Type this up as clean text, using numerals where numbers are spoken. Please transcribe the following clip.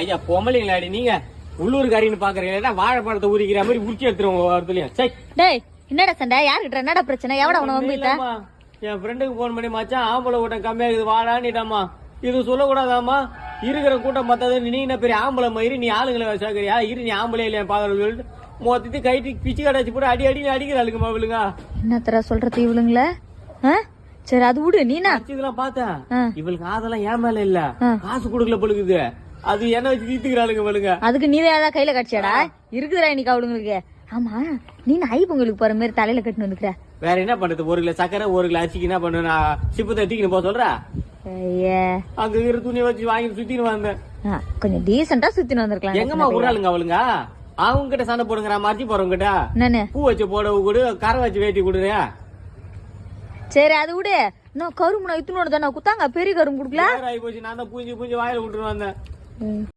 ஐயா பொம்பளைங்களாடி நீங்க உள்ளூர்காரின்னு பாக்குறீங்க வாழைப்பழத்தை உரிக்கிற மாதிரி உரிச்சு எடுத்துருவோம். டேய் என்னடா சண்டை யாருக்கிட்ட என்னடா பிரச்சனை எவட அவன வந்து என் ஃப்ரெண்டுக்கு போன் பண்ணி மச்சான் ஆம்பளை கூட்டம் கம்மியாகுது வாடான்னுட்டாமா. இது சொல்லக்கூடாதாமா, இருக்கிற கூட்டம் பார்த்தது நீ என்ன பெரிய ஆம்பளை மயிறு நீ ஆளுங்களை வச்சாக்கிறியா இரு நீ ஆம்பளை இல்லையா பாக்குறது சொல்லிட்டு மொத்தத்தை கைட்டி பிச்சு கடாச்சு போட்டு அடி அடி அடிக்கிறாளுங்கம்மா இவளுங்க. என்ன தர சொல்றது இவளுங்கள? சரி அது விடு நீனா இதெல்லாம் பார்த்தேன் இவளுக்கு அதெல்லாம் ஏன் மேல இல்ல காசு கொடுக்கல பொழுகுது அது என்ன வச்சு தீத்துக்கிறாளுங்க இவளுங்க. அதுக்கு நீ ஏதாவது கையில கட்சியாடா இருக்குதுடா இன்னைக்கு அவளுங்களுக்கு. ஆமா நீ ஐ பொங்கலுக்கு போற மாதிரி தலையில கட்டினு வந்துக்கிற. வேற என்ன பண்றது, 1 கிலோ சக்கரை 1 கிலோ அரிசிக்கு என்ன பண்ணு நான் சிப்பு தட்டிக்கணும் போக சொல்ற. அங்க இருக்கிற துணியை வச்சு வாங்கி சுத்தின்னு வந்தேன். கொஞ்சம் டீசெண்டா சுத்தின்னு வந்திருக்கலாம். எங்கம்மா விடுறாளுங்க அவளுங்க? அவங்க கிட்ட சண்டை போடுங்கிற மறைச்சி போறவங்க கிட்ட பூ வச்சு போட கொடு கரை வச்சு வேட்டி கொடுறியா. சரி அது விடு. இன்னும் கரும்பு நான் இத்துனோட தானே குத்தாங்க பெரிய கரும்பு குடுக்கல. ஆகி போச்சு நான் தான் பூஞ்சி வாயில விட்டுரு வந்தேன்.